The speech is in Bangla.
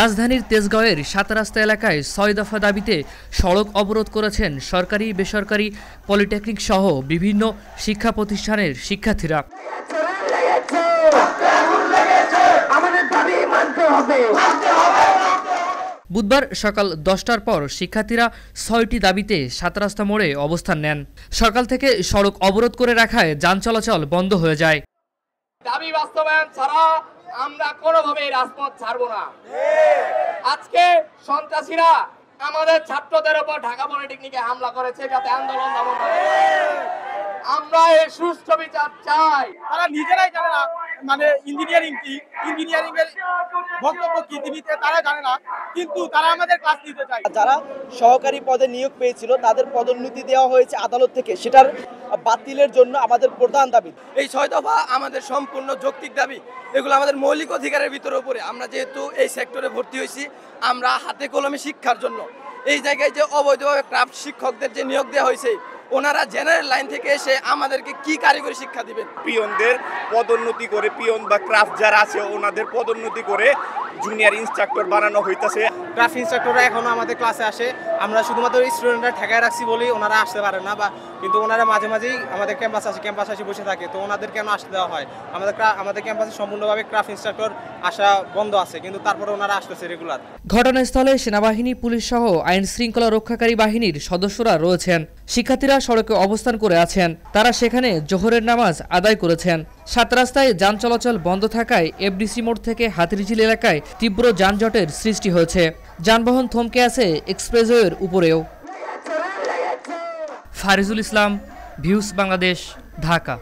রাজধানীর তেজগাঁওয়ের ৭ রাস্তা এলাকায় ৬ দফা দাবিতে সড়ক অবরোধ করেছেন সরকারি বেসরকারি পলিটেকনিক সহ বিভিন্ন শিক্ষা প্রতিষ্ঠানের শিক্ষার্থীরা। বুধবার সকাল ১০টার পর শিক্ষার্থীরা ৬টি দাবিতে ৭ রাস্তা মোড়ে অবস্থান নেন। সকাল থেকে সড়ক অবরোধ করে রাখায় যান চলাচল বন্ধ হয়ে যায়। দাবি বাস্তবায়ন ছাড়া আমরা কোনোভাবে রাজপথ ছাড়ব না। আজকে সন্ত্রাসীরা আমাদের ছাত্রদের উপর ঢাকা পলিটেকনিকে হামলা করেছে যাতে আন্দোলন দমন হয়। আমরা এই সুষ্ঠু বিচার চাই। তারা নিজেরাই জানে না মানে ইঞ্জিনিয়ারিং এর বক্তব্য কি দিতে তারা জানে না, কিন্তু তারা আমাদের ক্লাস নিতে চায়। যারা সহকারী পদে নিয়োগ পেয়েছিল তাদের পদোন্নতি দেওয়া হয়েছে আদালত থেকে, সেটার বাতিলের জন্য আমাদের প্রধান দাবি। এই ৬ দফা আমাদের সম্পূর্ণ যৌক্তিক দাবি, এগুলো আমাদের মৌলিক অধিকারের ভিতরে উপরে। আমরা যেহেতু এই সেক্টরে ভর্তি হয়েছি, আমরা হাতে কলমে শিক্ষার জন্য এই জায়গায় যে অবৈধভাবে ক্রাফট শিক্ষকদের যে নিয়োগ দেওয়া হয়েছে, ওনারা জেনারেল লাইন থেকে এসে আমাদেরকে কি কারিগরি শিক্ষা দিবেন? পিয়নদের পদোন্নতি করে, পিয়ন বা ক্রাফট যারা আছে ওনাদের পদোন্নতি করে জুনিয়র ইনস্ট্রাক্টর বানানো হইতাছে। ক্রাফট ইনস্ট্রাক্টররা এখনো আমাদের ক্লাসে আসে, আমরা শুধুমাত্র স্টুডেন্টরা ঠেকায় রাখছি বলেই ওনারা আসতে পারে না, কিন্তু ওনারা মাঝে মাঝেই আমাদের ক্যাম্পাসে আসে বসে থাকে। তো ওনাদের কেন আসতে দেওয়া হয়? আমাদের ক্যাম্পাসে সম্পূর্ণভাবে ক্রাফট ইনস্ট্রাক্টর আসা বন্ধ আছে, কিন্তু তারপরে ওনারা আসতেছে রেগুলার। ঘটনাস্থলে সেনাবাহিনী, পুলিশ সহ আইন শৃঙ্খলা রক্ষাকারী বাহিনীর সদস্যরা রয়েছেন। শিক্ষার্থীরা সড়কে অবস্থান করে আছেন। তারা সেখানে জোহরের নামাজ আদায় করেছেন। ৭ রাস্তায় যান চলাচল বন্ধ থাকায় এফডিসি মোড় থেকে হাতিরঝিল এলাকায় তীব্র যানজটের সৃষ্টি হয়েছে। যানবাহন থমকে আছে এক্সপ্রেসওয়ের উপরেও। ফারিজুল ইসলাম, ভিউজ বাংলাদেশ, ঢাকা।